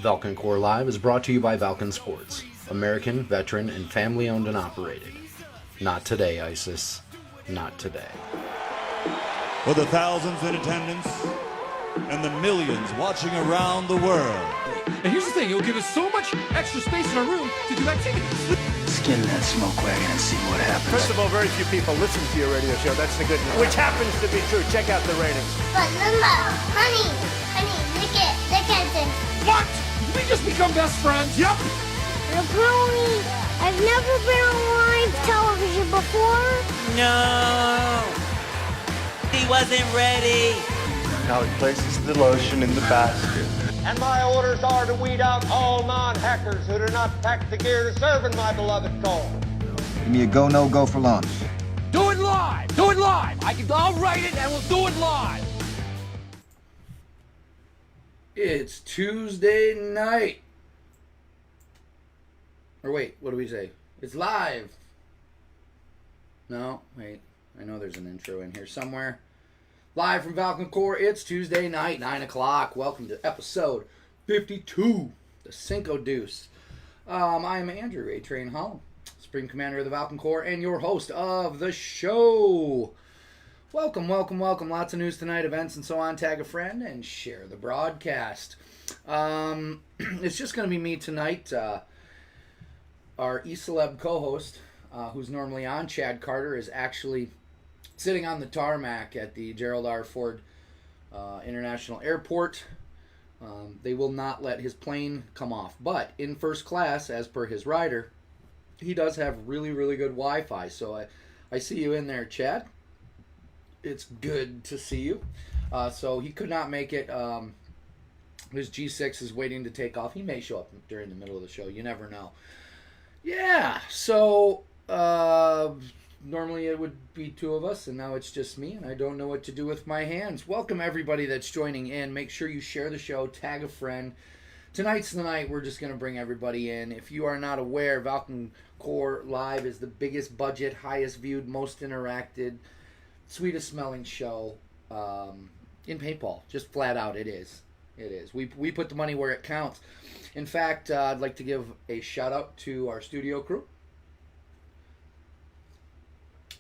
Valken Core Live is brought to you by Valken Sports, American, veteran, and family-owned and operated. Not today, ISIS. Not today. For the thousands in attendance and the millions watching around the world. And here's the thing, it'll give us so much extra space in our room to do activities. Skin that smoke wagon and see what happens. First of all, very few people listen to your radio show. That's the good news. Which happens to be true. Check out the ratings. But Mama, honey, lick it. What? Did we just become best friends? Yep. Brony, I've never been on live television before. No. He wasn't ready. Now he places the lotion in the basket. And my orders are to weed out all non-hackers who do not pack the gear to serve in my beloved cause. Give me a go, no go for launch. Do it live. Do it live. I'll write it and we'll do it live. It's Tuesday night. Or wait, what do we say? It's live. No, wait. I know there's an intro in here somewhere. Live from Valken Core, it's Tuesday night, 9 o'clock. Welcome to episode 52, the Cinco Deuce. I am Andrew, A-Train Holland, Supreme Commander of the Valken Core, and your host of the show. Welcome. Lots of news tonight, events, and so on. Tag a friend and share the broadcast. It's just going to be me tonight. Our E-Celeb co-host, who's normally on, Chad Carter, is actually sitting on the tarmac at the Gerald R. Ford International Airport. They will not let his plane come off. But in first class, as per his rider, he does have really, really good Wi-Fi. So I see you in there, Chad. It's good to see you. So he could not make it. His G6 is waiting to take off. He may show up during the middle of the show. You never know. Yeah, so normally it would be two of us, and now it's just me, and I don't know what to do with my hands. Welcome, everybody that's joining in. Make sure you share the show, tag a friend. Tonight's the night we're just going to bring everybody in. If you are not aware, Valken Core Live is the biggest budget, highest viewed, most interacted, sweetest smelling show in paintball. Just flat out, it is. It is. We put the money where it counts. In fact, I'd like to give a shout out to our studio crew.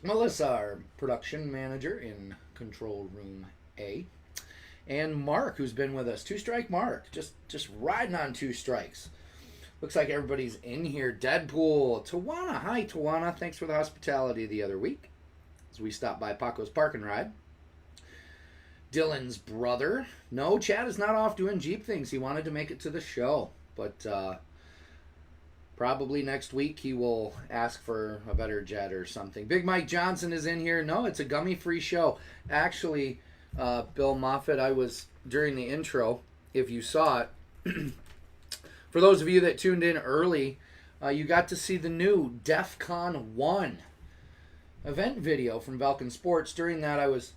Melissa, our production manager in Control Room A. And Mark, who's been with us. Two Strike Mark. Just riding on two strikes. Looks like everybody's in here. Deadpool. Tawana. Hi, Tawana. Thanks for the hospitality the other week as we stopped by Paco's Park and Ride. Dylan's brother. No, Chad is not off doing Jeep things. He wanted to make it to the show. But probably next week he will ask for a better jet or something. Big Mike Johnson is in here. No, it's a gummy-free show. Actually, Bill Moffitt, I was, during the intro, if you saw it, for those of you that tuned in early, you got to see the new DEF CON 1 event video from Valken Sports. During that, I was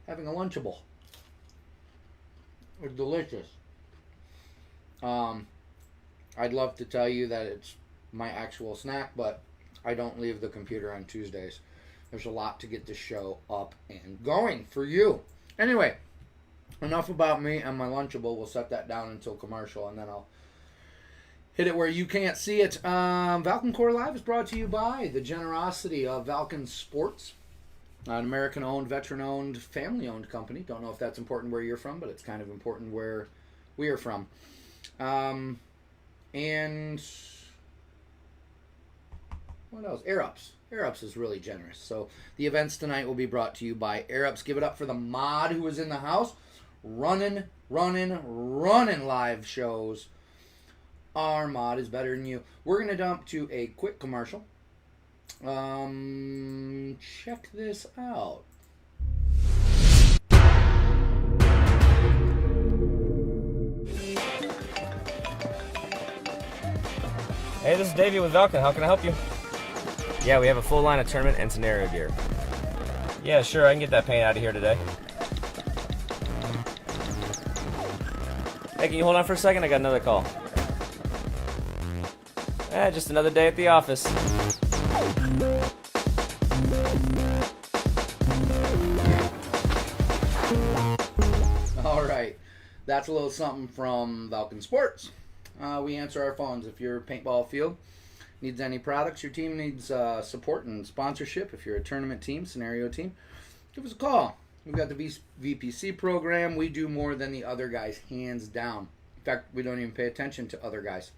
having a Lunchable. It was delicious. I'd love to tell you that it's my actual snack, but I don't leave the computer on Tuesdays. There's a lot to get the show up and going for you. Anyway, enough about me and my Lunchable. We'll set that down until commercial, and then I'll hit it where you can't see it. Valken Core Live is brought to you by the generosity of Valken Sports, an American-owned, veteran-owned, family-owned company. Don't know if that's important where you're from, but it's kind of important where we are from. And what else? Air Ups. Air Ups is really generous. So the events tonight will be brought to you by Air Ups. Give it up for the mod who is in the house. Running live shows. Our mod is better than you. We're going to dump to a quick commercial. Check this out. Hey, this is Davey with Valken. How can I help you? Yeah, we have a full line of tournament and scenario gear. Yeah, sure, I can get that paint out of here today. Hey, can you hold on for a second? I got another call. Just another day at the office. All right. That's a little something from Valken Sports. We answer our phones. If your paintball field needs any products, your team needs support and sponsorship, if you're a tournament team, scenario team, give us a call. We've got the VPC program. We do more than the other guys, hands down. In fact, we don't even pay attention to other guys.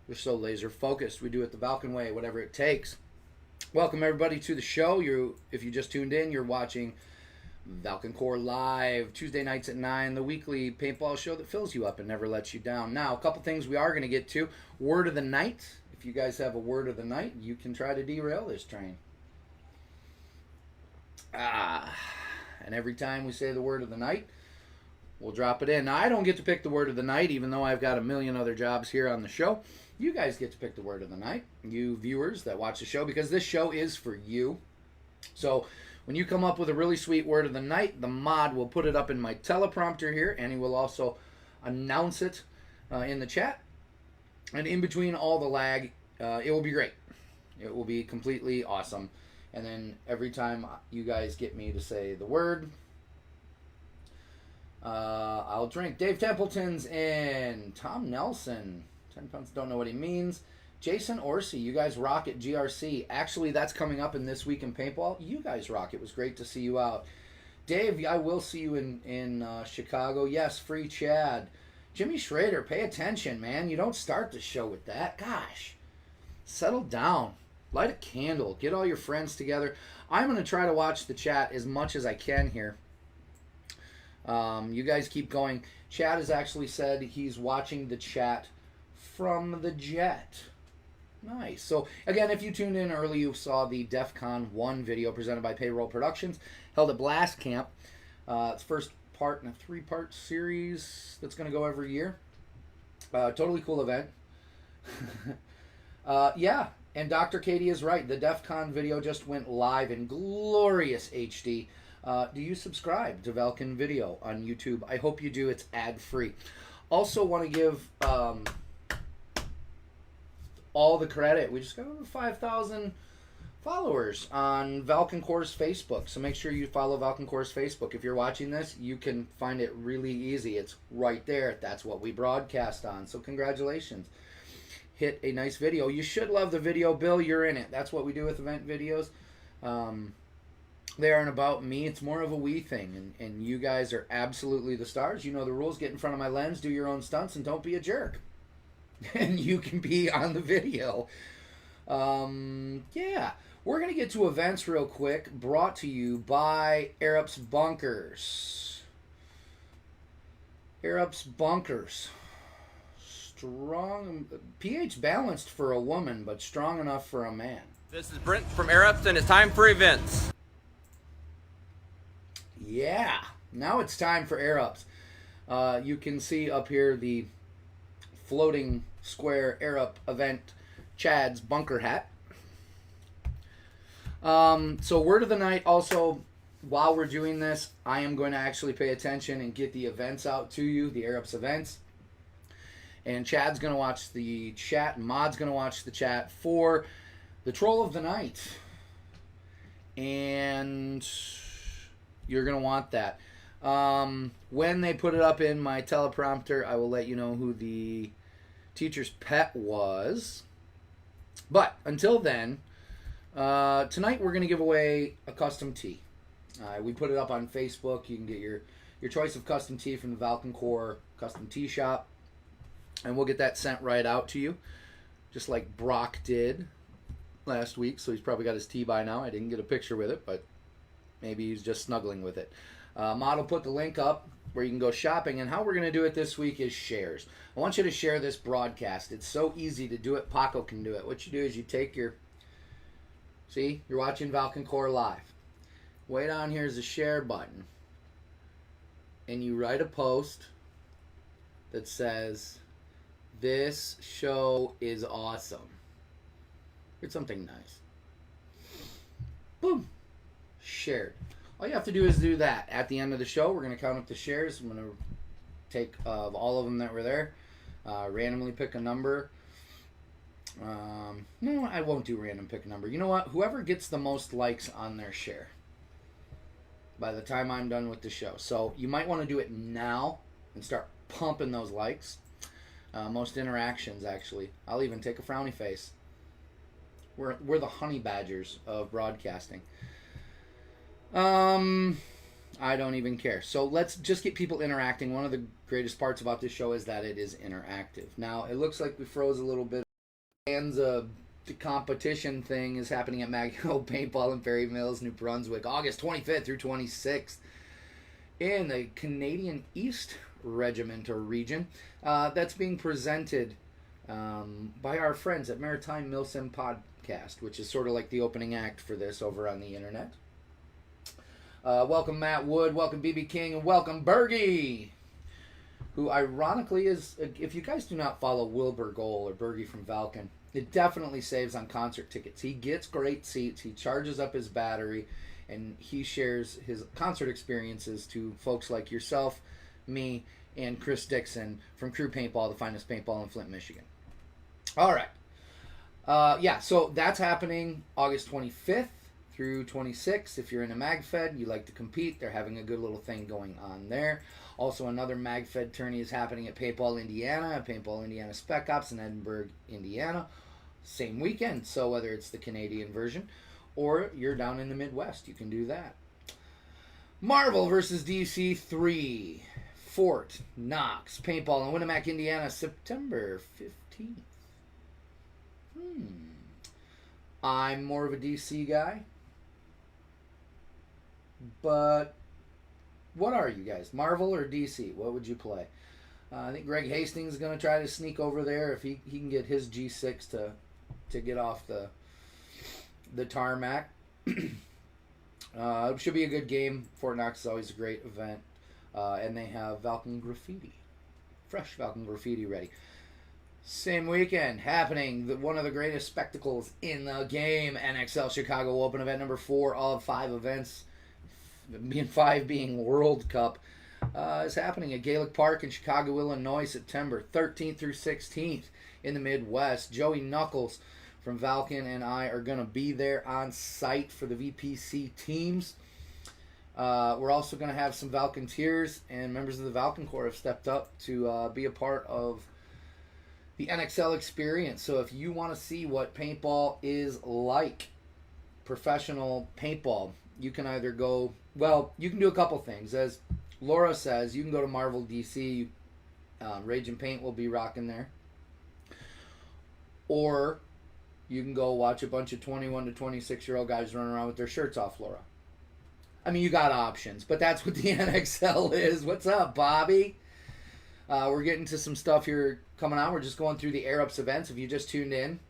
We're so laser focused. We do it the Valken way, whatever it takes. Welcome everybody to the show. If you just tuned in, you're watching Valken Core Live, Tuesday nights at 9, the weekly paintball show that fills you up and never lets you down. Now, a couple things we are going to get to. Word of the night. If you guys have a word of the night, you can try to derail this train. And every time we say the word of the night, we'll drop it in. Now, I don't get to pick the word of the night, even though I've got a million other jobs here on the show. You guys get to pick the word of the night, you viewers that watch the show, because this show is for you. So when you come up with a really sweet word of the night, the mod will put it up in my teleprompter here, and he will also announce it in the chat. And in between all the lag, it will be great. It will be completely awesome. And then every time you guys get me to say the word, I'll drink. Dave Templeton's in. Tom Nelson. 10 pounds, don't know what he means. Jason Orsi, you guys rock at GRC. Actually, that's coming up in This Week in Paintball. You guys rock. It was great to see you out. Dave, I will see you in Chicago. Yes, free Chad. Jimmy Schrader, pay attention, man. You don't start the show with that. Gosh. Settle down. Light a candle. Get all your friends together. I'm going to try to watch the chat as much as I can here. You guys keep going. Chad has actually said he's watching the chat from the jet. Nice. So, again, if you tuned in early, you saw the DEF CON 1 video presented by Payroll Productions, held at Blast Camp. It's first part in a 3-part series that's going to go every year. Totally cool event. Yeah, and Dr. Katie is right. The DEF CON video just went live in glorious HD. Do you subscribe to Valken Video on YouTube? I hope you do. It's ad-free. Also want to give all the credit. We just got over 5,000 followers on Valken Core's Facebook. So make sure you follow Valken Core's Facebook. If you're watching this, you can find it really easy. It's right there. That's what we broadcast on. So congratulations. Hit a nice video. You should love the video. Bill, you're in it. That's what we do with event videos. They aren't about me. It's more of a we thing. And you guys are absolutely the stars. You know the rules. Get in front of my lens. Do your own stunts. And don't be a jerk. And you can be on the video. Yeah. We're going to get to events real quick. Brought to you by Arups Bunkers. Arups Bunkers. Strong. pH balanced for a woman, but strong enough for a man. This is Brent from Arups, and it's time for events. Yeah. Now it's time for Arups. You can see up here the floating square Arup event Chad's bunker hat. So word of the night also, while we're doing this, I am going to actually pay attention and get the events out to you, the Arups events. And Chad's going to watch the chat, and Mod's going to watch the chat for the Troll of the Night. And you're going to want that. When they put it up in my teleprompter, I will let you know who the teacher's pet was. But until then, tonight we're going to give away a custom tee. We put it up on Facebook. You can get your choice of custom tee from the Valken Core custom tee shop. And we'll get that sent right out to you, just like Brock did last week. So he's probably got his tee by now. I didn't get a picture with it, but maybe he's just snuggling with it. Mod will put the link up where you can go shopping. And how we're going to do it this week is shares. I want you to share this broadcast. It's so easy to do it. Paco can do it. What you do is you take your... See? You're watching Valken Core Live. Way down here is the share button. And you write a post that says, "This show is awesome." It's something nice. Boom. Shared. All you have to do is do that. At the end of the show, we're going to count up the shares. I'm going to take all of them that were there, randomly pick a number. No, I won't do random pick a number. You know what? Whoever gets the most likes on their share by the time I'm done with the show. So you might want to do it now and start pumping those likes. Most interactions, actually. I'll even take a frowny face. We're the honey badgers of broadcasting. I don't even care. So let's just get people interacting. One of the greatest parts about this show is that it is interactive. Now, it looks like we froze a little bit. The competition thing is happening at Mag Hill Paintball in Perry Mills, New Brunswick, August 25th through 26th in the Canadian East Regiment or region. That's being presented by our friends at Maritime Milsim Podcast, which is sort of like the opening act for this over on the internet. Welcome Matt Wood, welcome BB King, and welcome Bergie, who ironically is, if you guys do not follow Wilbur Goal or Bergie from Valken, it definitely saves on concert tickets. He gets great seats, he charges up his battery, and he shares his concert experiences to folks like yourself, me, and Chris Dixon from Crew Paintball, the finest paintball in Flint, Michigan. All right. So that's happening August 25th through 26th. If you're in a MagFed, you like to compete, they're having a good little thing going on there. Also, another MagFed tourney is happening at Paintball Indiana Spec Ops in Edinburgh, Indiana. Same weekend, so whether it's the Canadian version or you're down in the Midwest, you can do that. Marvel versus DC 3. Fort Knox Paintball in Winnemac, Indiana, September 15th. I'm more of a DC guy. But what are you guys? Marvel or DC? What would you play? I think Greg Hastings is going to try to sneak over there if he can get his G6 to get off the tarmac. It should be a good game. Fort Knox is always a great event. And they have Valken Graffiti. Fresh Valken Graffiti ready. Same weekend, happening, one of the greatest spectacles in the game, NXL Chicago Open event number 4 of 5 events, 5 being World Cup, is happening at Gaelic Park in Chicago, Illinois, September 13th through 16th in the Midwest. Joey Knuckles from Valken and I are going to be there on site for the VPC teams. We're also going to have some Valkenteers, and members of the Valken Corps have stepped up to be a part of the NXL experience. So if you want to see what paintball is like, professional paintball, you can either go, you can do a couple things. As Laura says, you can go to Marvel DC. Rage and Paint will be rocking there. Or you can go watch a bunch of 21 to 26-year-old guys running around with their shirts off, Laura. I mean, you got options, but that's what the NXL is. What's up, Bobby? We're getting to some stuff here coming on. We're just going through the Air Ups events. If you just tuned in,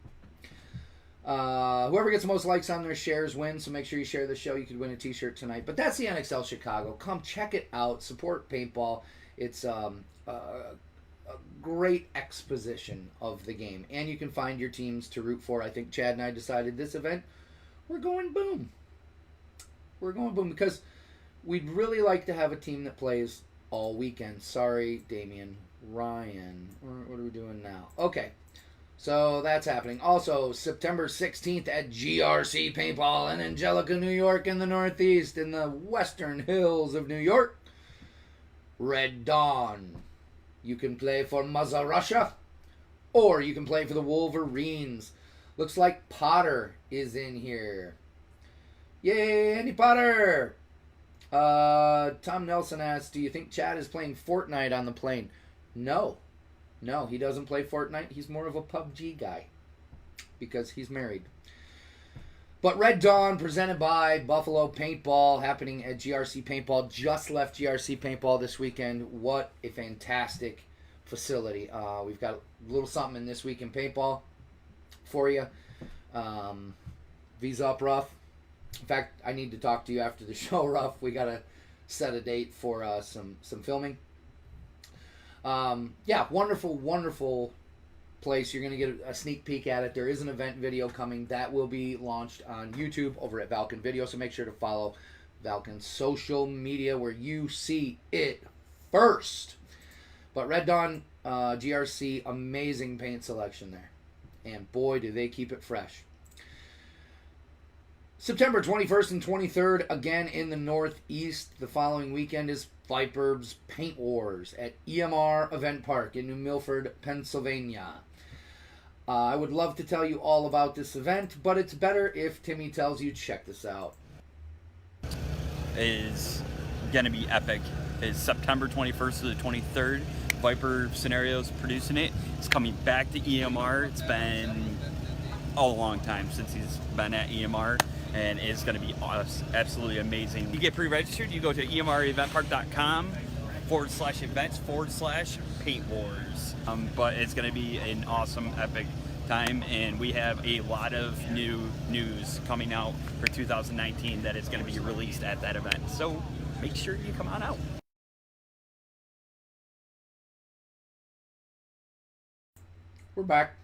whoever gets the most likes on their shares wins. So make sure you share the show. You could win a T-shirt tonight. But that's the NXL Chicago. Come check it out. Support paintball. It's a great exposition of the game, and you can find your teams to root for. I think Chad and I decided this event, we're going boom. We're going boom because we'd really like to have a team that plays all weekend. Sorry, Damian. Ryan. What are we doing now? Okay. So that's happening. Also, September 16th at GRC Paintball in Angelica, New York in the Northeast in the Western Hills of New York. Red Dawn. You can play for Mazda Russia, or you can play for the Wolverines. Looks like Potter is in here. Yay, Andy Potter! Tom Nelson asks, do you think Chad is playing Fortnite on the plane? No, he doesn't play Fortnite. He's more of a PUBG guy because he's married. But Red Dawn, presented by Buffalo Paintball, happening at GRC Paintball. Just left GRC Paintball this weekend. What a fantastic facility. We've got a little something in This Week in Paintball for you. Visa up, Ruff. In fact, I need to talk to you after the show, Ruff. We got to set a date for some filming. Wonderful, wonderful place. You're going to get a sneak peek at it. There is an event video coming that will be launched on YouTube over at Valken Video, so make sure to follow Valken's social media where you see it first. But Red Dawn GRC, amazing paint selection there, and boy do they keep it fresh. September 21st and 23rd, again in the Northeast. The following weekend is Viper's Paint Wars at EMR Event Park in New Milford, Pennsylvania. I would love to tell you all about this event, but it's better if Timmy tells you. Check this out. Is going to be epic. It's September 21st to the 23rd. Viper Scenarios producing it. It's coming back to EMR. It's been a long time since he's been at EMR, and it's going to be absolutely amazing. You get pre-registered, you go to emreventpark.com/events/Paint Wars. But it's going to be an awesome, epic time, and we have a lot of new news coming out for 2019 that is going to be released at that event. So make sure you come on out. We're back.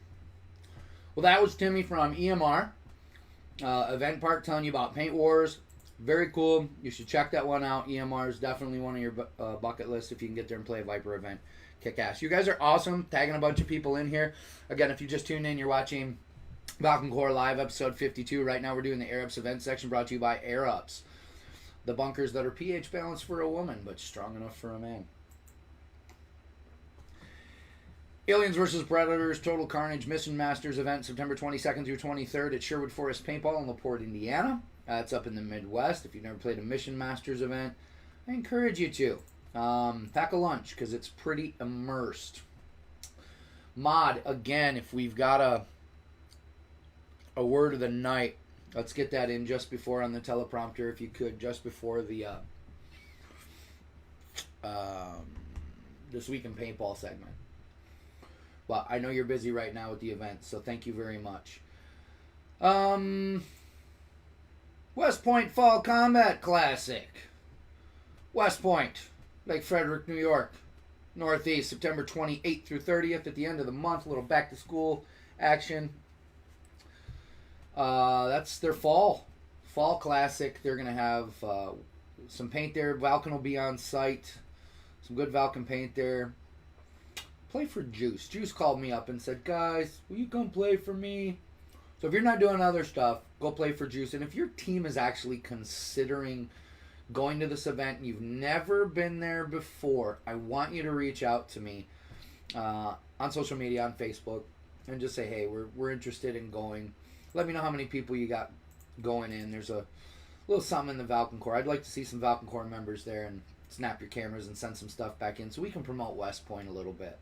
Well, that was Timmy from EMR Event Park telling you about Paint Wars. Very cool. You should check that one out. EMR is definitely one of your bucket list if you can get there and play a Viper event. Kick ass. You guys are awesome. Tagging a bunch of people in here. Again, if you just tuned in, you're watching Valken Core Live episode 52. Right now we're doing the Air Ups event section brought to you by Air Ups. The bunkers that are pH balanced for a woman but strong enough for a man. Aliens vs. Predators Total Carnage Mission Masters event September 22nd through 23rd at Sherwood Forest Paintball in LaPorte, Indiana. It's up in the Midwest. If you've never played a Mission Masters event, I encourage you to. Pack a lunch because it's pretty immersed. Mod, again, if we've got a word of the night, let's get that in just before on the teleprompter, if you could, just before the This Week in Paintball segment. Well, I know you're busy right now with the event, so thank you very much. West Point Fall Combat Classic. West Point, Lake Frederick, New York. Northeast, September 28th through 30th at the end of the month. A little back-to-school action. That's their fall classic. They're going to have some paint there. Valken will be on site. Some good Valken paint there. Play for Juice. Juice called me up and said, guys, will you come play for me? So if you're not doing other stuff, go play for Juice. And if your team is actually considering going to this event and you've never been there before, I want you to reach out to me on social media, on Facebook, and just say, hey, we're interested in going. Let me know how many people you got going in. There's a little something in the Valken Core. I'd like to see some Valken Core members there and snap your cameras and send some stuff back in so we can promote West Point a little bit.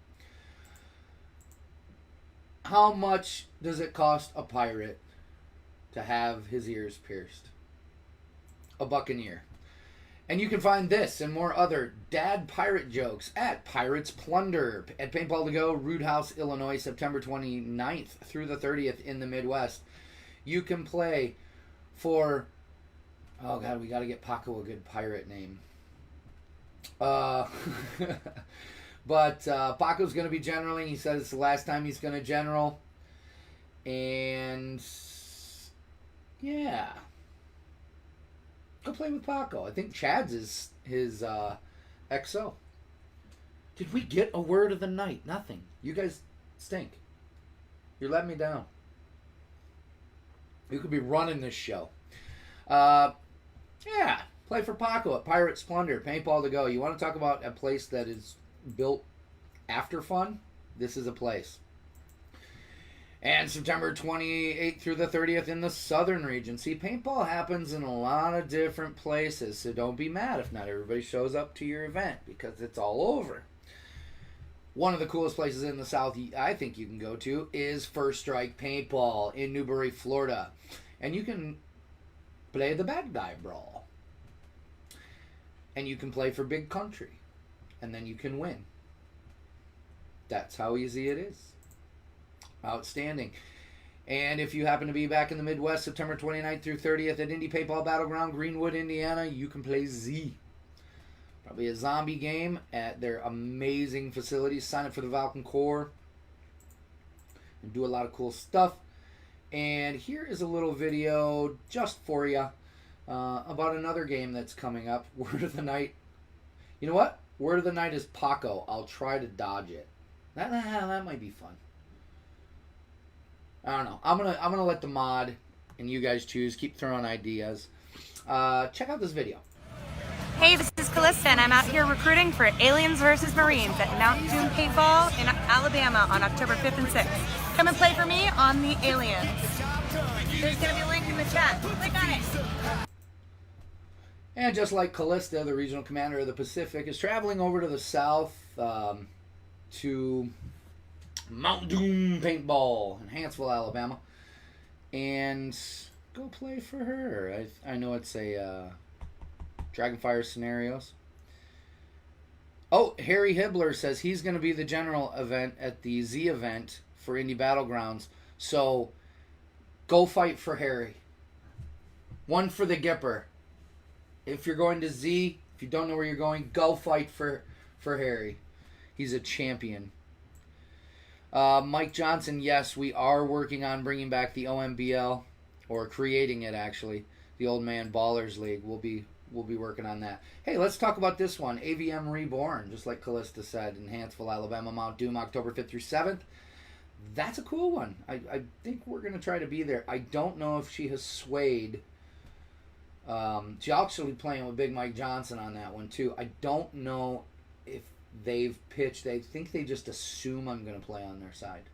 How much does it cost a pirate to have his ears pierced? A buccaneer. And you can find this and more other dad pirate jokes at Pirates Plunder at Paintball to Go, Root House, Illinois, September 29th through the 30th in the Midwest. You can play for... Oh, God, we got to get Paco a good pirate name. But Paco's going to be generaling. He said it's the last time he's going to general. And, yeah. Go play with Paco. I think Chad's is his XO. Did we get a word of the night? Nothing. You guys stink. You're letting me down. You could be running this show. Yeah. Play for Paco at Pirate Splendor. Paintball to Go. You want to talk about a place that is built after fun? This is a place. And September 28th through the 30th in the southern region. See, paintball happens in a lot of different places, so don't be mad if not everybody shows up to your event, because it's all over. One of the coolest places in the south I think you can go to is First Strike Paintball in Newberry, Florida. And you can play the bad guy brawl. And you can play for Big Country. And then you can win. That's how easy it is. Outstanding. And if you happen to be back in the Midwest, September 29th through 30th at Indy Paintball Battleground, Greenwood, Indiana, you can play Z. Probably a zombie game at their amazing facilities. Sign up for the Valken Core. And do a lot of cool stuff. And here is a little video just for you about another game that's coming up. Word of the night. You know what? Word of the night is Paco. I'll try to dodge it. That might be fun. I don't know. I'm gonna let the mod and you guys choose. Keep throwing ideas. Check out this video. Hey, this is Callista, and I'm out here recruiting for Aliens vs. Marines at Mount Doom Paintball in Alabama on October 5th and 6th. Come and play for me on the Aliens. There's going to be a link in the chat. Click on it. And just like Callista, the regional commander of the Pacific, is traveling over to the south to Mount Doom Paintball in Huntsville, Alabama, and go play for her. I know it's a Dragonfire Scenarios. Oh, Harry Hibbler says he's going to be the general event at the Z event for Indie Battlegrounds. So go fight for Harry. One for the Gipper. If you're going to Z, if you don't know where you're going, go fight for Harry. He's a champion. Mike Johnson, yes, we are working on bringing back the OMBL, or creating it actually. The Old Man Ballers League. We'll be working on that. Hey, let's talk about this one. AVM Reborn, just like Callista said, in Huntsville, Alabama, Mount Doom, October 5th through 7th. That's a cool one. I think we're going to try to be there. I don't know if she has swayed. She's actually playing with Big Mike Johnson on that one, too. I don't know if they've pitched. I think they just assume I'm going to play on their side.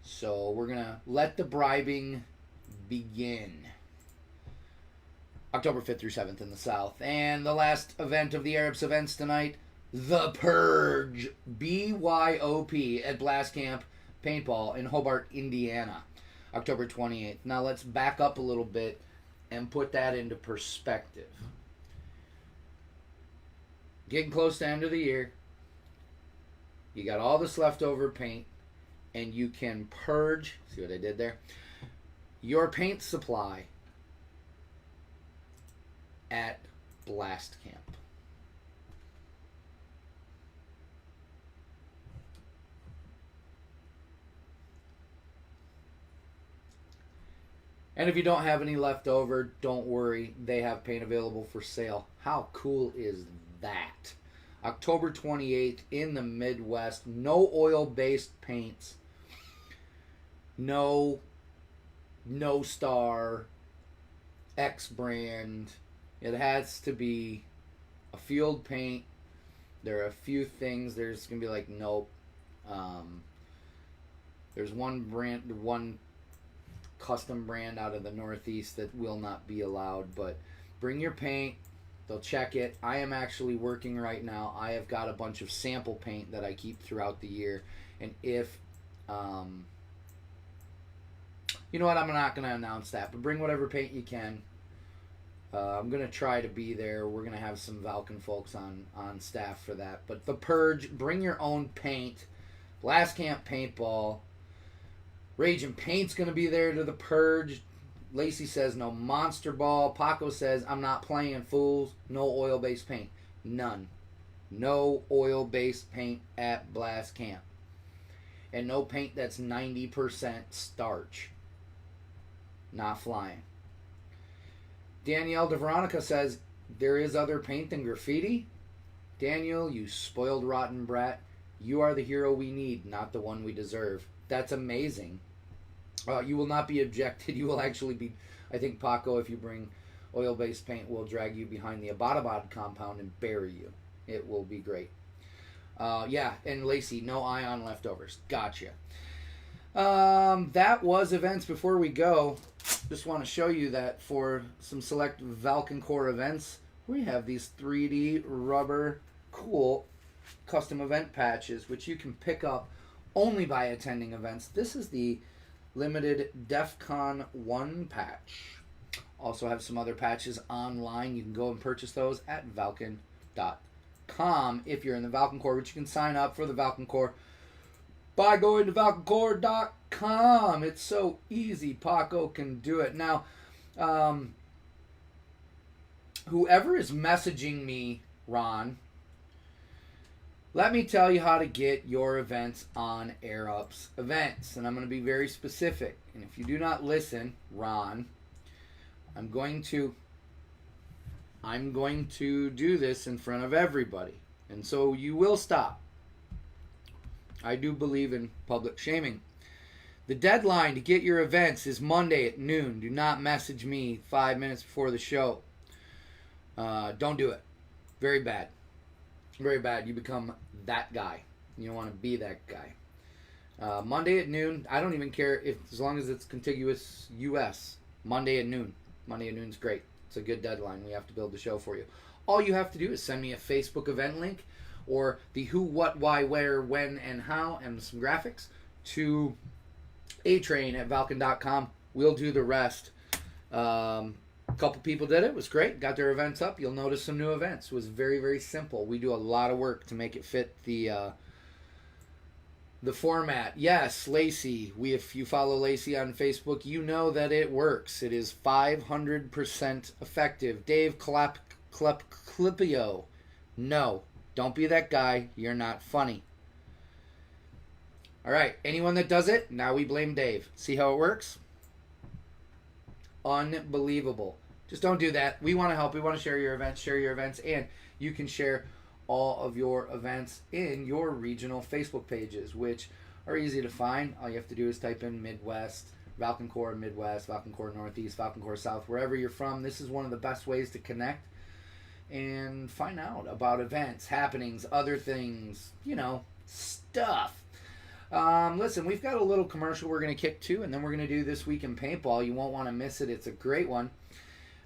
So we're going to let the bribing begin. October 5th through 7th in the South. And the last event of the Arabs events tonight, The Purge, BYOP, at Blast Camp Paintball in Hobart, Indiana, October 28th. Now let's back up a little bit and put that into perspective. Getting close to the end of the year. You got all this leftover paint, and you can purge, see what I did there? Your paint supply at Blast Camp. And if you don't have any left over, don't worry. They have paint available for sale. How cool is that? October 28th in the Midwest. No oil-based paints. No Star, X brand. It has to be a field paint. There are a few things. There's going to be like, nope. There's one custom brand out of the Northeast that will not be allowed. But bring your paint. They'll check it. I am actually working right now. I have got a bunch of sample paint that I keep throughout the year. And if... you know what? I'm not going to announce that. But bring whatever paint you can. I'm going to try to be there. We're going to have some Valken folks on staff for that. But The Purge, bring your own paint. Blast Camp Paintball. Raging Paint's going to be there to The Purge. Lacey says no Monster Ball. Paco says I'm not playing fools. No oil-based paint. None. No oil-based paint at Blast Camp. And no paint that's 90% starch. Not flying. Danielle DeVeronica says, there is other paint than graffiti? Daniel, you spoiled rotten brat. You are the hero we need, not the one we deserve. That's amazing. You will not be objected. You will actually be, I think, Paco, if you bring oil-based paint, will drag you behind the Abbottabad compound and bury you. It will be great. Yeah, and Lacey, no ion leftovers. Gotcha. That was events. Before we go, just want to show you that for some select Valken Core events, we have these 3D rubber cool custom event patches, which you can pick up only by attending events. This is the limited DEF CON 1 patch. Also have some other patches online. You can go and purchase those at Valken.com if you're in the Valken Core, which you can sign up for the Valken Core by going to ValkenCore.com. It's so easy. Paco can do it. Now, whoever is messaging me, Ron, let me tell you how to get your events on AirUp's events. And I'm going to be very specific. And if you do not listen, Ron, I'm going to do this in front of everybody. And so you will stop. I do believe in public shaming. The deadline to get your events is Monday at noon. Do not message me 5 minutes before the show. Don't do it. Very bad. Very bad. You become that guy. You don't want to be that guy. Monday at noon. I don't even care if, as long as it's contiguous U.S. Monday at noon. Monday at noon's great. It's a good deadline. We have to build the show for you. All you have to do is send me a Facebook event link or the who, what, why, where, when, and how, and some graphics to atrain@valken.com. We'll do the rest. A couple people did it. It was great. Got their events up. You'll notice some new events. It was very, very simple. We do a lot of work to make it fit the format. Yes, Lacey. If you follow Lacey on Facebook, you know that it works. It is 500% effective. Dave Clipio. No, don't be that guy. You're not funny. All right, anyone that does it, now we blame Dave. See how it works? Unbelievable. Just don't do that. We want to help. We want to share your events, and you can share all of your events in your regional Facebook pages, which are easy to find. All you have to do is type in Midwest, Valken Core Midwest, Valken Core Northeast, Valken Core South, wherever you're from. This is one of the best ways to connect and find out about events, happenings, other things, stuff. Listen, we've got a little commercial we're going to kick to, and then we're going to do This Week in Paintball. You won't want to miss it. It's a great one.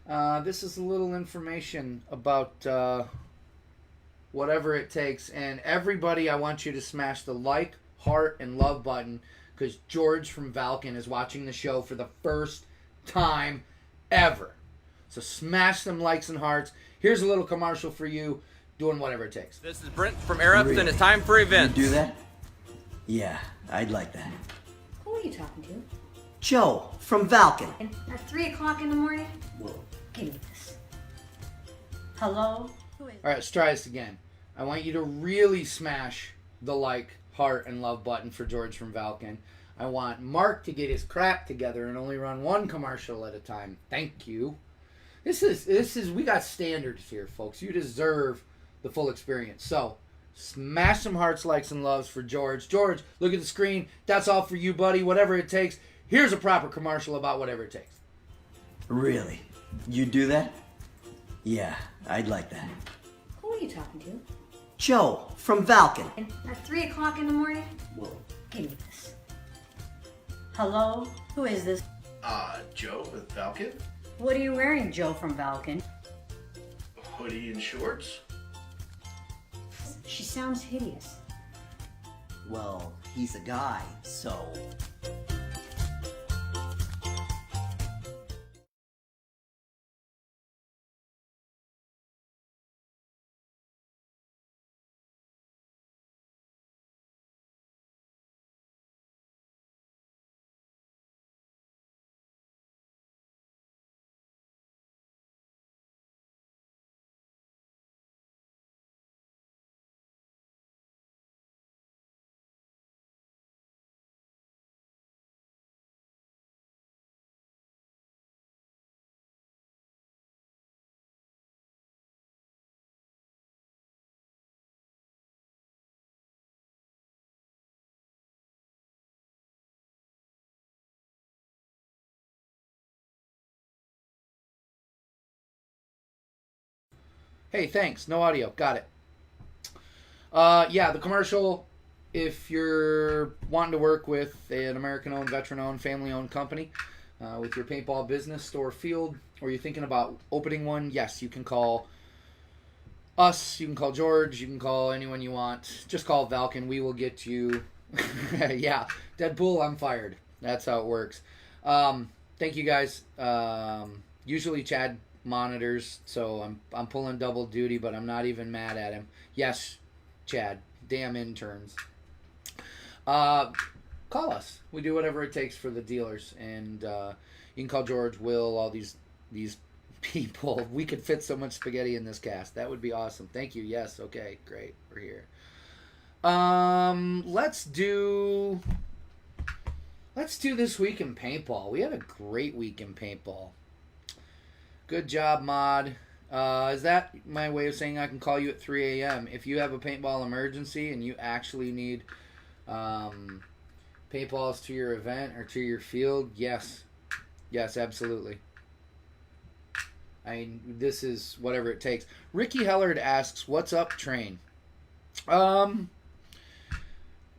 This is a little information about whatever it takes. And everybody, I want you to smash the like, heart, and love button because George from Valken is watching the show for the first time ever. So smash some likes and hearts. Here's a little commercial for you doing whatever it takes. This is Brent from Erupts, and it's time for events. You do that? Yeah, I'd like that. Who are you talking to? Joe, from Valken. At 3 o'clock in the morning? Well, give me this. Hello? Who is? All right, let's try this again. I want you to really smash the like, heart, and love button for George from Valken. I want Mark to get his crap together and only run one commercial at a time. Thank you. This is we got standards here, folks. You deserve the full experience. So, smash some hearts, likes, and loves for George. George, look at the screen. That's all for you, buddy. Whatever it takes. Here's a proper commercial about whatever it takes. Really? You do that? Yeah, I'd like that. Who are you talking to? Joe, from Valken. At 3 o'clock in the morning? Well, give me this. Hello? Who is this? Joe with Valken. What are you wearing, Joe from Valken? Hoodie and shorts. She sounds hideous. Well, he's a guy, so... Hey, thanks. No audio. Got it. Yeah, the commercial, if you're wanting to work with an American-owned, veteran-owned, family-owned company with your paintball business, store, field, or you're thinking about opening one, yes, you can call us. You can call George. You can call anyone you want. Just call Valken. We will get you. Yeah, Deadpool, I'm fired. That's how it works. Thank you, guys. Usually Chad monitors, so I'm pulling double duty, but I'm not even mad at him. Yes, Chad, damn interns. Call us. We do whatever it takes for the dealers, and you can call George, Will, all these people. We could fit so much spaghetti in this cast. That would be awesome. Thank you. Yes. Okay. Great. We're here. Let's do This Week in Paintball. We had a great week in paintball. Good job, Mod. Is that my way of saying I can call you at 3 a.m.? If you have a paintball emergency and you actually need paintballs to your event or to your field, yes. Yes, absolutely. I mean, this is whatever it takes. Ricky Hellard asks, what's up, train? And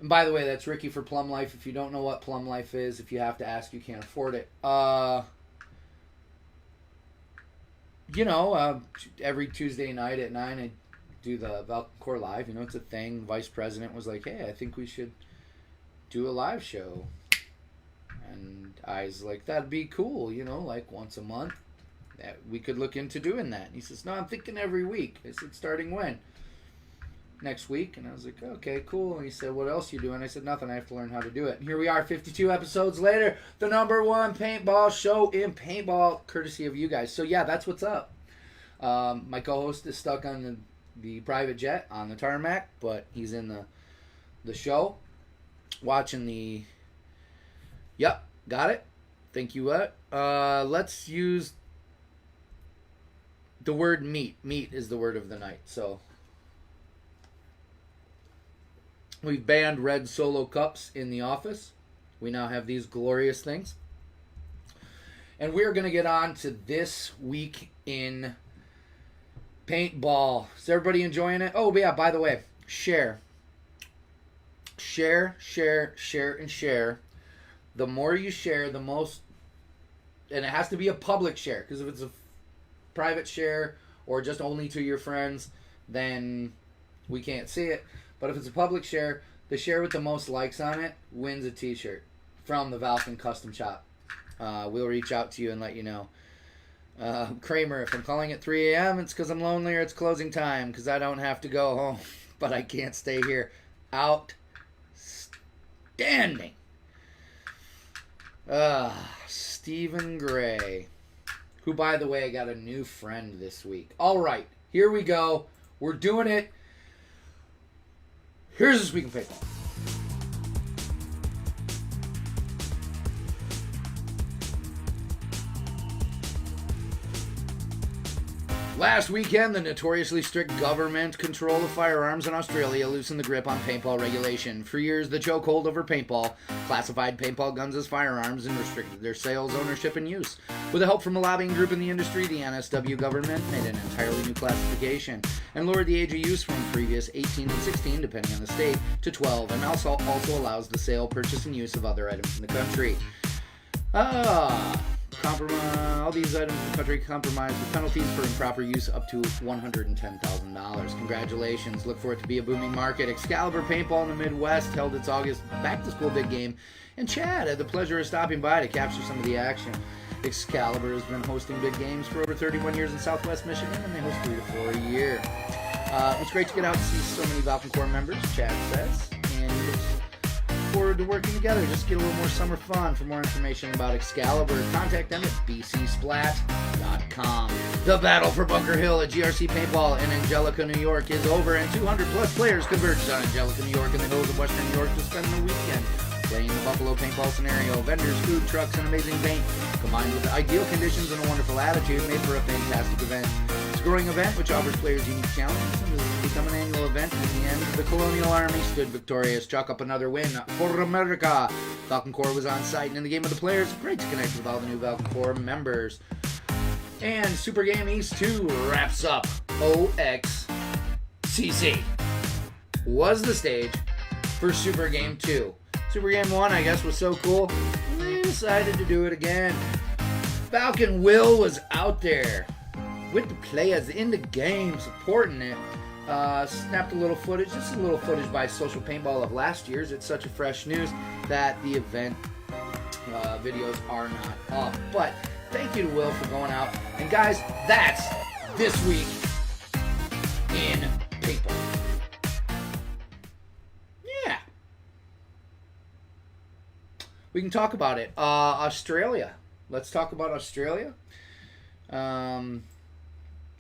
by the way, that's Ricky for Plum Life. If you don't know what Plum Life is, if you have to ask, you can't afford it. Every Tuesday night at 9, I do the Valken Core Live. It's a thing. Vice President was like, hey, I think we should do a live show. And I was like, that'd be cool, like once a month. That we could look into doing that. And he says, no, I'm thinking every week. I said, starting when? Next week. And I was like, okay, cool. And he said, what else you doing? I said, nothing. I have to learn how to do it. And here we are, 52 episodes later, the #1 paintball show in paintball, courtesy of you guys. So yeah, that's what's up. My co-host is stuck on the private jet on the tarmac, but he's in the show watching the... Yep, got it. Thank you. Let's use the word meat. Meat is the word of the night. So we've banned red Solo cups in the office. We now have these glorious things. And we're going to get on to this week in paintball. Is everybody enjoying it? Oh, yeah, by the way, share. Share, and share. The more you share, the most... And it has to be a public share, because if it's a private share or just only to your friends, then we can't see it. But if it's a public share, the share with the most likes on it wins a t-shirt from the Valken Custom Shop. We'll reach out to you and let you know. Kramer, if I'm calling at 3 a.m., it's because I'm lonely or it's closing time, because I don't have to go home, but I can't stay here. Outstanding. Stephen Gray, who, by the way, got a new friend this week. All right, here we go. We're doing it. Here's This Week in Paintball. Last weekend, the notoriously strict government control of firearms in Australia loosened the grip on paintball regulation. For years, the chokehold over paintball classified paintball guns as firearms and restricted their sales, ownership, and use. With the help from a lobbying group in the industry, the NSW government made an entirely new classification and lowered the age of use from previous 18 and 16, depending on the state, to 12, and also allows the sale, purchase, and use of other items in the country. All these items in the country compromise with penalties for improper use up to $110,000. Congratulations. Look for it to be a booming market. Excalibur Paintball in the Midwest held its August back-to-school big game, and Chad had the pleasure of stopping by to capture some of the action. Excalibur has been hosting big games for over 31 years in Southwest Michigan, and they host 3 to 4 a year. It's great to get out to see so many Valken Core members, Chad says, and he looks forward to working together. Just get a little more summer fun. For more information about Excalibur, contact them at bcsplat.com. The battle for Bunker Hill at GRC Paintball in Angelica, New York is over, and 200 plus players converged on Angelica, New York in the hills of western New York to spend the weekend playing the Buffalo paintball scenario. Vendors, food trucks, and amazing paint combined with ideal conditions and a wonderful attitude made for a fantastic event. It's a growing event which offers players unique challenges and has become an annual event. In the end, the Colonial Army stood victorious. Chalk up another win for America. Valken Core was on site, and in the game of the players, great to connect with all the new Valken Core members. And Super Game East 2 wraps up. OXCC was the stage for Super Game 2. Super Game 1, I guess, was so cool, they decided to do it again. Valken Will was out there with the players in the game, supporting it. Snapped a little footage, just a little footage by Social Paintball of last year's. It's such a fresh news that the event videos are not up. But thank you to Will for going out. And guys, that's This Week in Paintball. Yeah. We can talk about it. Australia. Let's talk about Australia.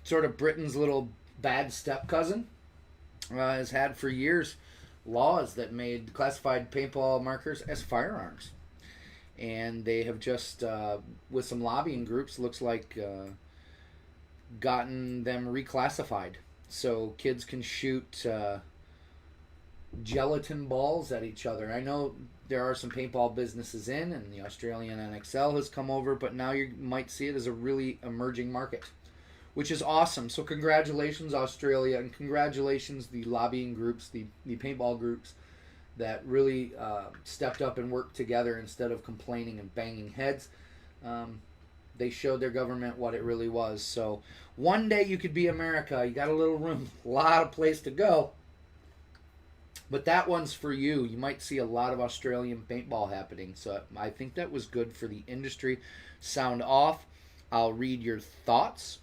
Sort of Britain's little bad step cousin. Has had for years laws that made classified paintball markers as firearms. And they have just, with some lobbying groups, looks like gotten them reclassified. So kids can shoot gelatin balls at each other. I know there are some paintball businesses in, and the Australian NXL has come over, but now you might see it as a really emerging market, which is awesome. So congratulations, Australia, and congratulations the lobbying groups, the paintball groups that really stepped up and worked together instead of complaining and banging heads. They showed their government what it really was. So one day you could be America. You got a little room, a lot of place to go. But that one's for you. You might see a lot of Australian paintball happening. So I think that was good for the industry. Sound off. I'll read your thoughts.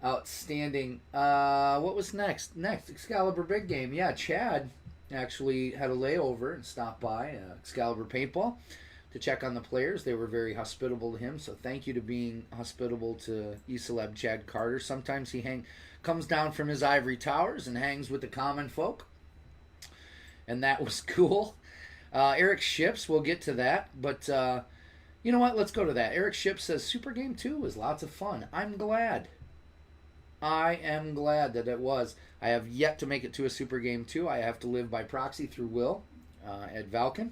Outstanding. What was next? Next, Excalibur Big Game. Yeah, Chad actually had a layover and stopped by Excalibur Paintball to check on the players. They were very hospitable to him, so thank you to being hospitable to E-Celeb Chad Carter. Sometimes he comes down from his ivory towers and hangs with the common folk, and that was cool. Eric Ships, we'll get to that, but you know what? Let's go to that. Eric Ships says, Super Game 2 was lots of fun. I'm glad. I am glad that it was. I have yet to make it to a Super Game 2. I have to live by proxy through Will at Valken.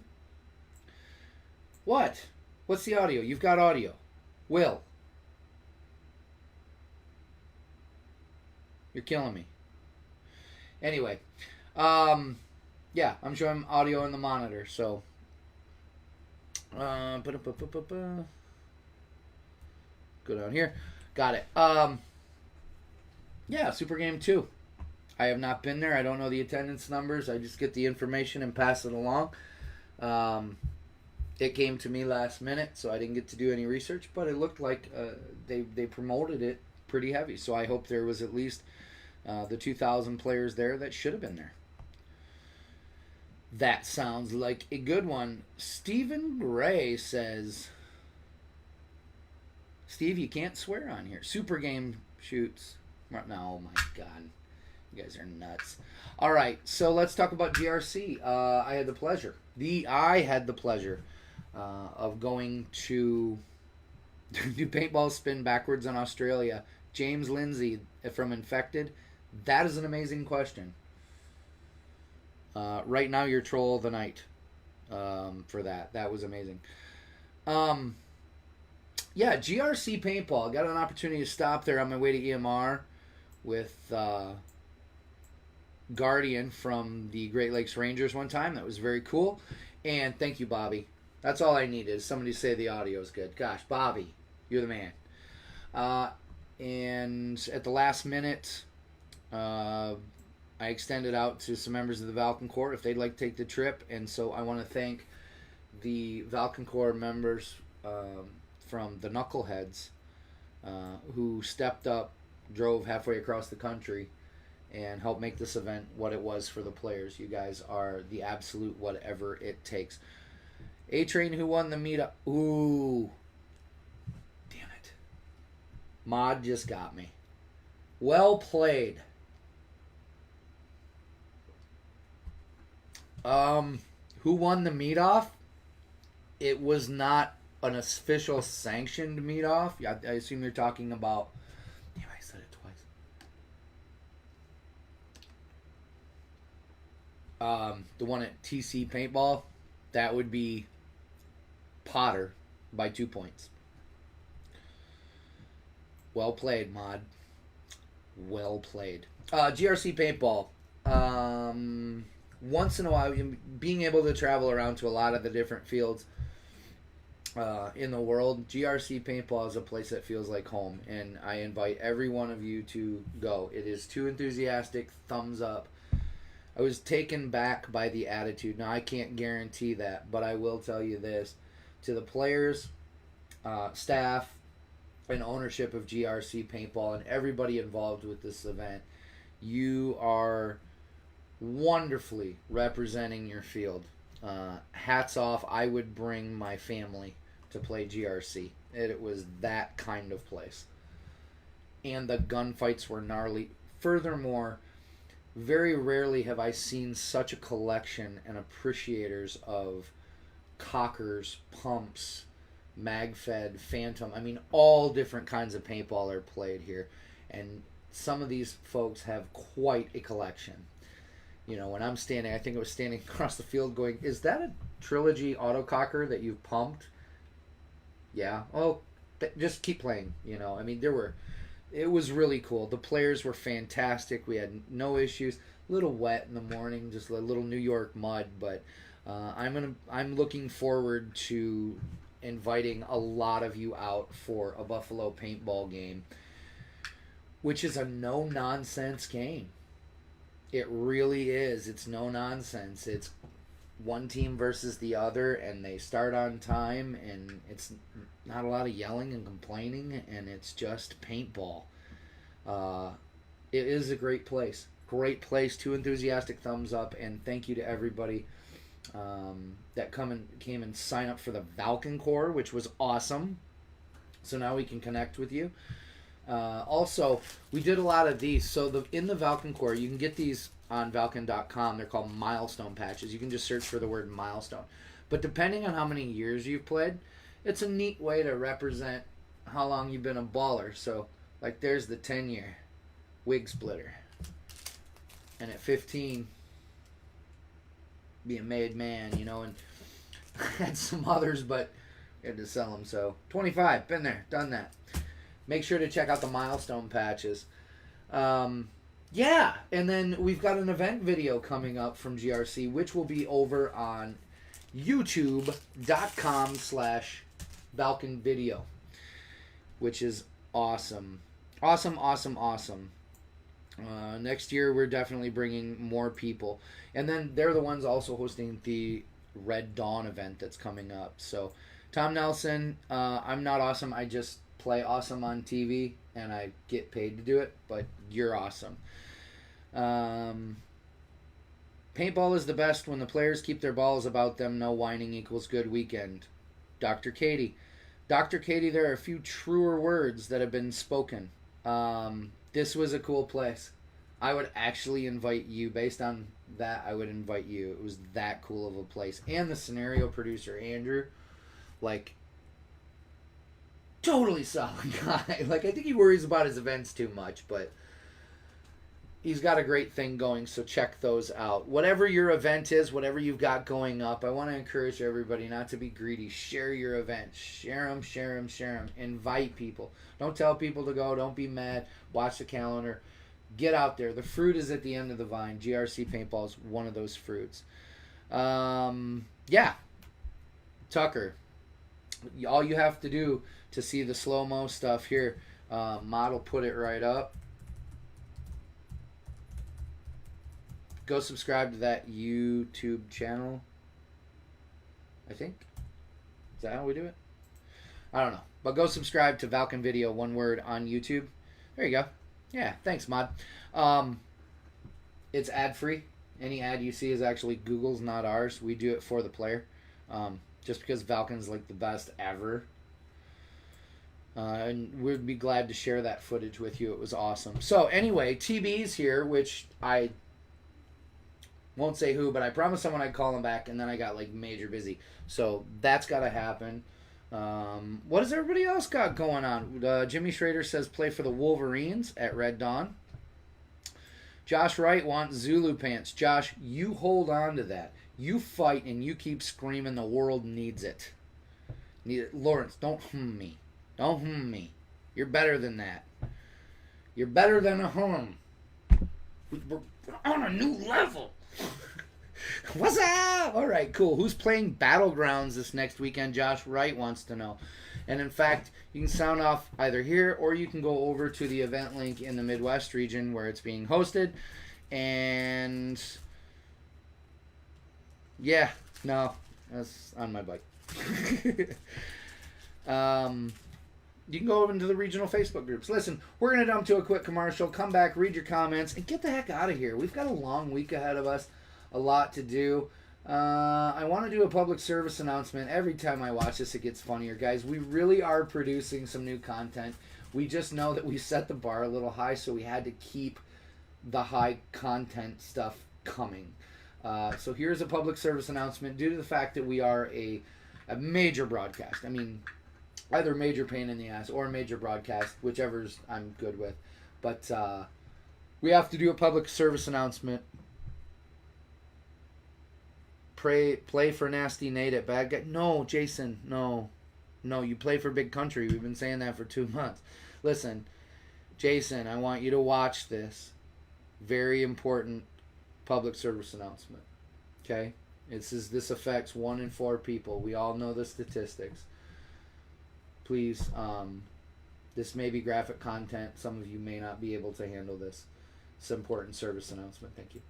What? What's the audio? You've got audio. Will. You're killing me. Anyway. Yeah, I'm showing audio in the monitor, so... Go down here. Got it. Yeah, Super Game 2. I have not been there. I don't know the attendance numbers. I just get the information and pass it along. It came to me last minute, so I didn't get to do any research, but it looked like they promoted it pretty heavy. So I hope there was at least the 2,000 players there that should have been there. That sounds like a good one. Stephen Gray says, Steve, you can't swear on here. Super Game shoots. No, oh my God. You guys are nuts. All right, so let's talk about GRC. I had the pleasure of going to do paintball spin backwards in Australia. James Lindsay from Infected. That is an amazing question. Right now, you're troll of the night for that. That was amazing. Yeah, GRC paintball. Got an opportunity to stop there on my way to EMR with Guardian from the Great Lakes Rangers one time. That was very cool. And thank you, Bobby. That's all I needed is somebody to say the audio is good. Gosh, Bobby, you're the man. And at the last minute, I extended out to some members of the Valken Corps if they'd like to take the trip. And so I want to thank the Valken Corps members from the Knuckleheads who stepped up, drove halfway across the country, and helped make this event what it was for the players. You guys are the absolute whatever it takes. A-Train, who won the meetup? Ooh. Damn it. Mod just got me. Well played. Who won the meet-off? It was not an official sanctioned meet-off. I assume you're talking about... Damn, I said it twice. The one at TC Paintball, that would be Potter by 2 points. Well played, Mod. Well played. GRC Paintball. Once in a while, being able to travel around to a lot of the different fields in the world, GRC Paintball is a place that feels like home, and I invite every one of you to go. It is too enthusiastic. Thumbs up. I was taken back by the attitude. Now, I can't guarantee that, but I will tell you this. To the players, staff, and ownership of GRC Paintball and everybody involved with this event, you are wonderfully representing your field. Hats off. I would bring my family to play GRC. It was that kind of place. And the gunfights were gnarly. Furthermore, very rarely have I seen such a collection and appreciators of cockers, pumps, mag-fed, phantom. I mean, all different kinds of paintball are played here. And some of these folks have quite a collection. You know, when I'm standing, I think I was standing across the field going, is that a Trilogy autococker that you've pumped? Yeah. Oh, just keep playing, you know. I mean, it was really cool. The players were fantastic. We had no issues. A little wet in the morning, just a little New York mud, but I'm looking forward to inviting a lot of you out for a Buffalo paintball game, which is a no-nonsense game. It really is. It's no nonsense. It's one team versus the other, and they start on time, and it's not a lot of yelling and complaining, and it's just paintball. It is a great place. Great place. 2 enthusiastic thumbs up, and thank you to everybody that came and signed up for the Valken Corps, which was awesome. So now we can connect with you. Also, we did a lot of these. So in the Valken Corps, you can get these on Valken.com. They're called milestone patches. You can just search for the word milestone. But depending on how many years you've played, it's a neat way to represent how long you've been a baller. So, like, there's the 10-year wig splitter. And at 15, be a made man, you know, and I had some others, but I had to sell them. So, 25, been there, done that. Make sure to check out the milestone patches. Yeah, and then we've got an event video coming up from GRC, which will be over on youtube.com/Valken Video, which is awesome. Awesome. Next year, we're definitely bringing more people. And then they're the ones also hosting the Red Dawn event that's coming up. So, Tom Nelson, I'm not awesome. I just play awesome on TV, and I get paid to do it, but you're awesome. Paintball is the best when the players keep their balls about them. No whining equals good weekend. Dr. Katie, there are a few truer words that have been spoken. This was a cool place. I would actually invite you. Based on that, I would invite you. It was that cool of a place. And the scenario producer, Andrew, like, totally solid guy. Like, I think he worries about his events too much, but he's got a great thing going, so check those out. Whatever your event is, whatever you've got going up, I want to encourage everybody not to be greedy. Share your events. Share them. Invite people. Don't tell people to go. Don't be mad. Watch the calendar. Get out there. The fruit is at the end of the vine. GRC Paintball is one of those fruits. Yeah. Tucker, all you have to do to see the slow-mo stuff here, model put it right up. Go subscribe to that YouTube channel, I think. Is that how we do it? I don't know. But go subscribe to Valken Video, one word, on YouTube. There you go. Yeah, thanks, Mod. It's ad-free. Any ad you see is actually Google's, not ours. We do it for the player. Just because Valken's like the best ever. And we'd be glad to share that footage with you. It was awesome. So anyway, TB's here, which I won't say who, but I promised someone I'd call him back, and then I got like major busy. So that's got to happen. What does everybody else got going on? Jimmy Schrader says play for the Wolverines at Red Dawn. Josh Wright wants Zulu pants. Josh, you hold on to that. You fight and you keep screaming the world needs it. Lawrence, don't me. Don't me. You're better than that. You're better than a hum. We're on a new level. What's up? All right, cool. Who's playing Battlegrounds this next weekend? Josh Wright wants to know. And in fact, you can sound off either here or you can go over to the event link in the Midwest region where it's being hosted. And yeah, no, that's on my bike. You can go over into the regional Facebook groups. Listen, we're going to jump to a quick commercial, come back, read your comments, and get the heck out of here. We've got a long week ahead of us, a lot to do. I want to do a public service announcement. Every time I watch this, it gets funnier. Guys, we really are producing some new content. We just know that we set the bar a little high, so we had to keep the high content stuff coming. So here's a public service announcement. Due to the fact that we are a major broadcast, I mean, either major pain in the ass or major broadcast, whichever's I'm good with. But we have to do a public service announcement. Play for Nasty Nate at Bad Guy. No, Jason, no. No, you play for Big Country. We've been saying that for 2 months. Listen, Jason, I want you to watch this. Very important public service announcement. Okay? This affects 1 in 4 people. We all know the statistics. Please, this may be graphic content. Some of you may not be able to handle this. It's an important service announcement. Thank you.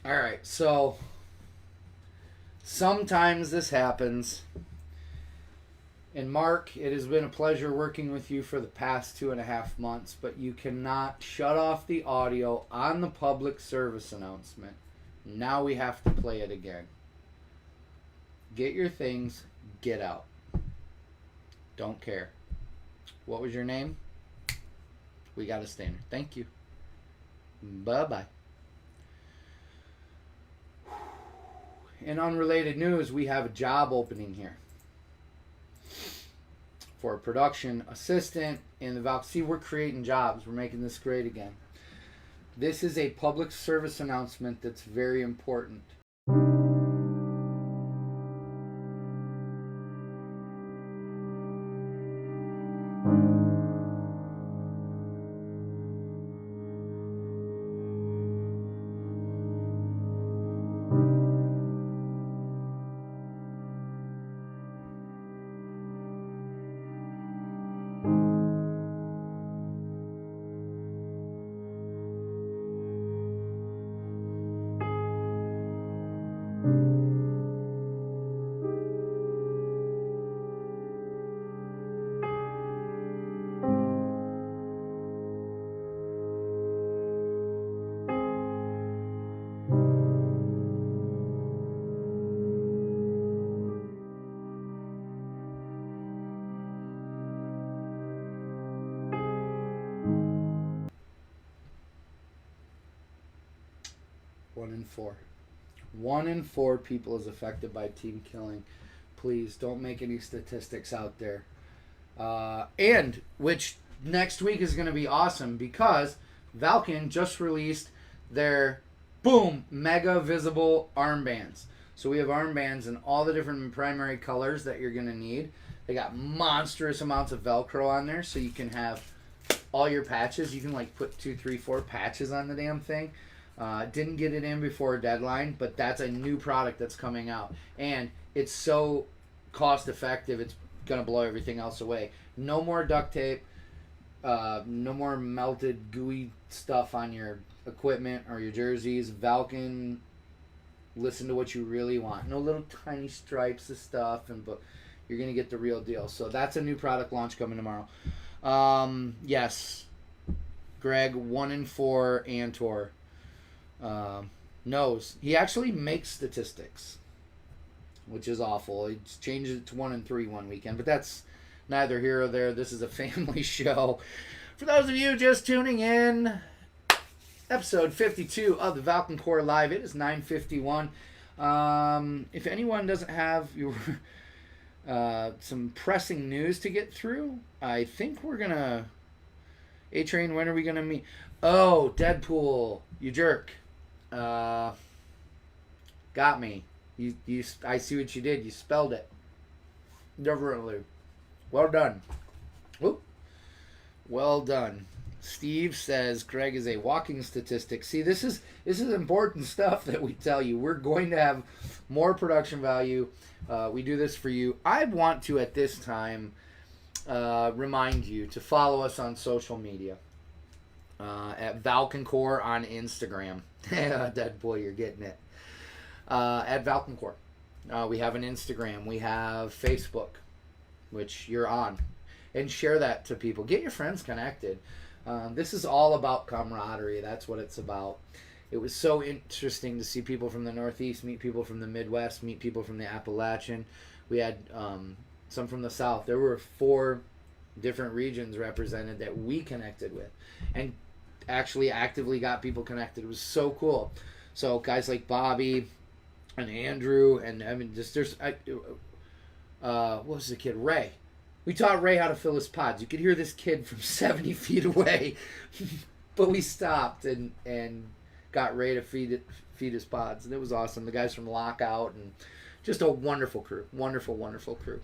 Alright, so sometimes this happens. And Mark, it has been a pleasure working with you for the past 2.5 months, but you cannot shut off the audio on the public service announcement. Now we have to play it again. Get your things, get out. Don't care. What was your name? We got a standard. Thank you. Bye-bye. In unrelated news, we have a job opening here for a production assistant in the Valken. See, we're creating jobs. We're making this great again. This is a public service announcement that's very important. One in four people is affected by team killing. Please don't make any statistics out there. And which next week is going to be awesome because Valken just released their mega visible armbands. So we have armbands in all the different primary colors that you're going to need. They got monstrous amounts of Velcro on there, so you can have all your patches. You can like put 2, 3, 4 patches on the damn thing. Didn't get it in before deadline, but that's a new product that's coming out. And it's so cost effective, it's going to blow everything else away. No more duct tape. No more melted, gooey stuff on your equipment or your jerseys. Valken, listen to what you really want. No little tiny stripes of stuff, but you're going to get the real deal. So that's a new product launch coming tomorrow. Yes, Greg, 1 in 4 Antor knows. He actually makes statistics, which is awful. He changed it to 1 in 3 one weekend, but that's neither here or there. This is a family show. For those of you just tuning in, episode 52 of the Valken Core Live. It is 9:51. If anyone doesn't have your some pressing news to get through, I think we're gonna A-Train. When are we gonna meet? Oh, Deadpool, you jerk! Got me. You. I see what you did. You spelled it differently. Well done. Whoop. Well done. Steve says Craig is a walking statistic. See, this is important stuff that we tell you. We're going to have more production value. We do this for you. I want to, at this time, remind you to follow us on social media. At Valken Core on Instagram. Dead boy, you're getting it. At Valken Core. We have an Instagram. We have Facebook, which you're on. And share that to people. Get your friends connected. This is all about camaraderie. That's what it's about. It was so interesting to see people from the Northeast meet people from the Midwest, meet people from the Appalachian. We had some from the South. There were 4 different regions represented that we connected with. And actually actively got people connected. It was so cool. So guys like Bobby and Andrew and I mean just what was the kid? Ray. We taught Ray how to fill his pods. You could hear this kid from 70 feet away, but we stopped and got Ray to feed his pods, and it was awesome. The guys from Lockout and just a wonderful crew, wonderful crew.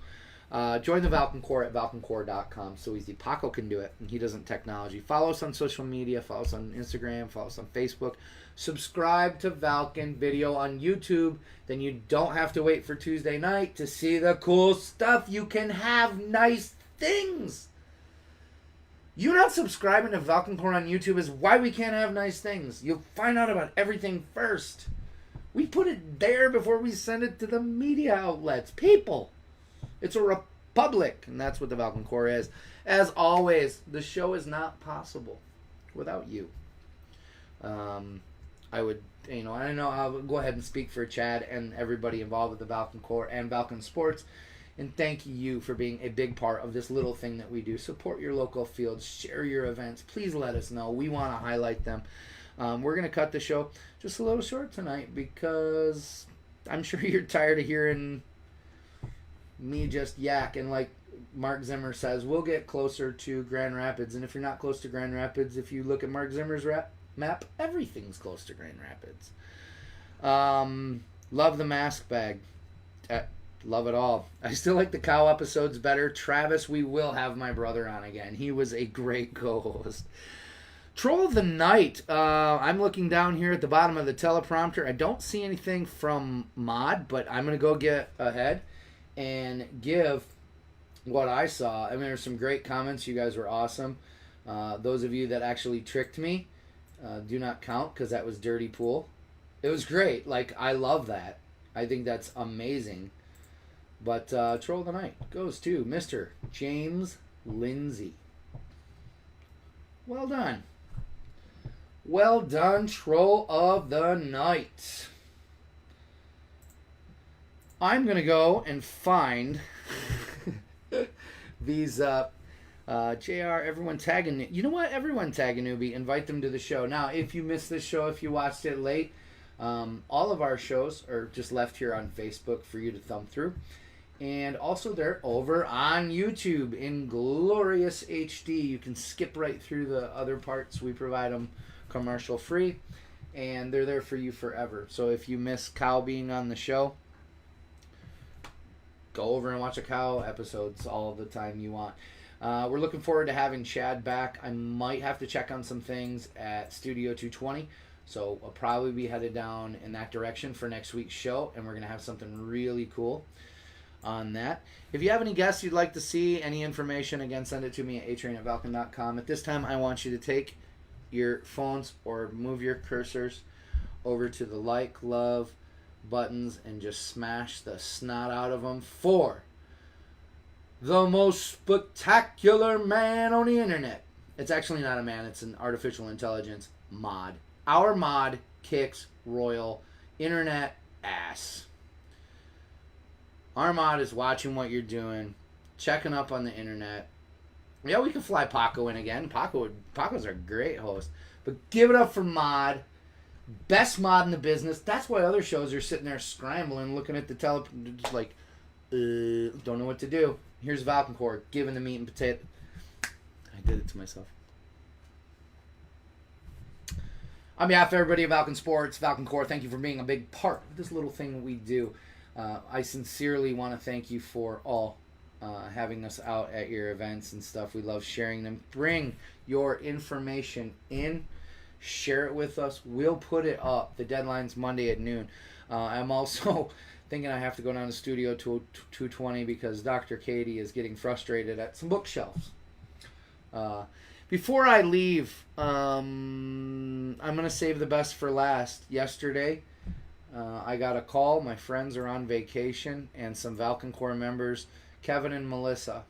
Join the Valken Core at valkencore.com. So easy. Paco can do it, and he doesn't technology. Follow us on social media. Follow us on Instagram. Follow us on Facebook. Subscribe to Valken Video on YouTube. Then you don't have to wait for Tuesday night to see the cool stuff. You can have nice things. You not subscribing to Valken Core on YouTube is why we can't have nice things. You'll find out about everything first. We put it there before we send it to the media outlets. People. It's a republic, and that's what the Valken Core is. As always, the show is not possible without you. I would, I know I'll go ahead and speak for Chad and everybody involved with the Valken Core and Valken Sports, and thank you for being a big part of this little thing that we do. Support your local fields, share your events. Please let us know. We want to highlight them. We're going to cut the show just a little short tonight because I'm sure you're tired of hearing me just yak, and like Mark Zimmer says, we'll get closer to Grand Rapids, and if you're not close to Grand Rapids, if you look at Mark Zimmer's map, everything's close to Grand Rapids. Love the mask bag. Love it all. I still like the cow episodes better. Travis, we will have my brother on again. He was a great co-host. Troll of the Night. I'm looking down here at the bottom of the teleprompter. I don't see anything from Mod, but I'm going to go get ahead and give what I saw. I mean, there's some great comments. You guys were awesome. Those of you that actually tricked me do not count because that was Dirty Pool. It was great. Like, I love that. I think that's amazing. But Troll of the Night goes to Mr. James Lindsay. Well done. Well done, Troll of the Night. I'm going to go and find these, JR, everyone tagging, you know what? Everyone tag a newbie, invite them to the show. Now, if you missed this show, if you watched it late, all of our shows are just left here on Facebook for you to thumb through. And also they're over on YouTube in glorious HD. You can skip right through the other parts. We provide them commercial free, and they're there for you forever. So if you miss Cow being on the show, go over and watch a Cow episodes all the time you want. We're looking forward to having Chad back. I might have to check on some things at Studio 220, so I'll probably be headed down in that direction for next week's show, and we're going to have something really cool on that. If you have any guests you'd like to see, any information, again, send it to me at atrain@valken.com. At this time, I want you to take your phones or move your cursors over to the like, love buttons and just smash the snot out of them for the most spectacular man on the internet. It's actually not a man, it's an artificial intelligence mod. Our mod kicks royal internet ass. Our mod is watching what you're doing, checking up on the internet. Yeah, we can fly Paco in again. Paco's a great host. But give it up for Mod. Best mod in the business. That's why other shows are sitting there scrambling, looking at the just like, don't know what to do. Here's Valken Core, giving the meat and potato. I did it to myself. On behalf of everybody at Valken Sports, Valken Core, thank you for being a big part of this little thing that we do. I sincerely want to thank you for all having us out at your events and stuff. We love sharing them. Bring your information in. Share it with us. We'll put it up. The deadline's Monday at noon. I'm also thinking I have to go down to Studio 220 because Dr. Katie is getting frustrated at some bookshelves. Before I leave, I'm going to save the best for last. Yesterday, I got a call. My friends are on vacation, and some Valken Corps members, Kevin and Melissa,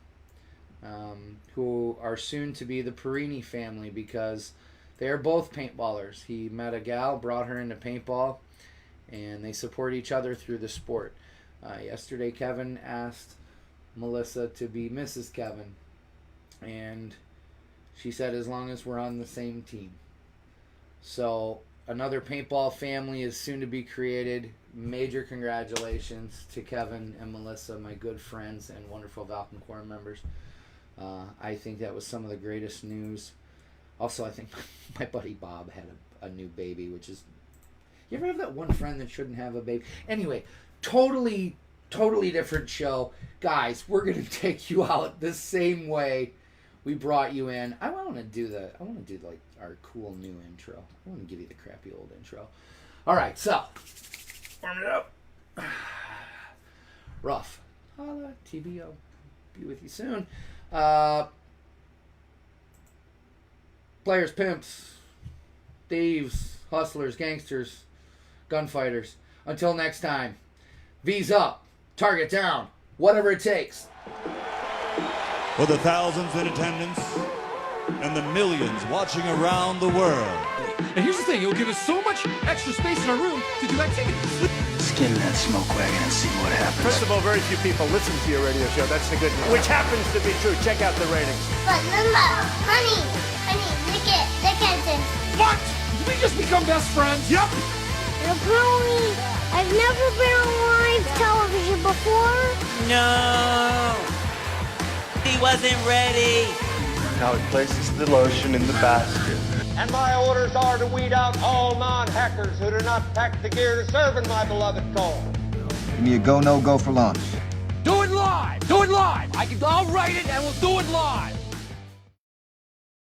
who are soon to be the Perini family because they are both paintballers. He met a gal, brought her into paintball, and they support each other through the sport. Yesterday, Kevin asked Melissa to be Mrs. Kevin, and she said as long as we're on the same team. So another paintball family is soon to be created. Major congratulations to Kevin and Melissa, my good friends and wonderful Valken Corps members. I think that was some of the greatest news. Also, I think my buddy Bob had a new baby, which is... You ever have that one friend that shouldn't have a baby? Anyway, totally different show. Guys, we're going to take you out the same way we brought you in. I want to do like our cool new intro. I want to give you the crappy old intro. All right, so warm it up. Rough. Holla, TBO. Be with you soon. Players, pimps, thieves, hustlers, gangsters, gunfighters. Until next time, V's up, target down, whatever it takes. For the thousands in attendance and the millions watching around the world. And here's the thing, it'll give us so much extra space in our room to do activities. Let's get in that smoke wagon and see what happens. First of all, very few people listen to your radio show. That's the good news. Which happens to be true. Check out the ratings. But remember, honey, look at this. What? Did we just become best friends? Yep. Brony, I've never been on live television before. No. He wasn't ready. Now he places the lotion in the basket. And my orders are to weed out all non-hackers who do not pack the gear to serve in my beloved Corps. Give me a go, no go for launch. Do it live. I'll write it and we'll do it live.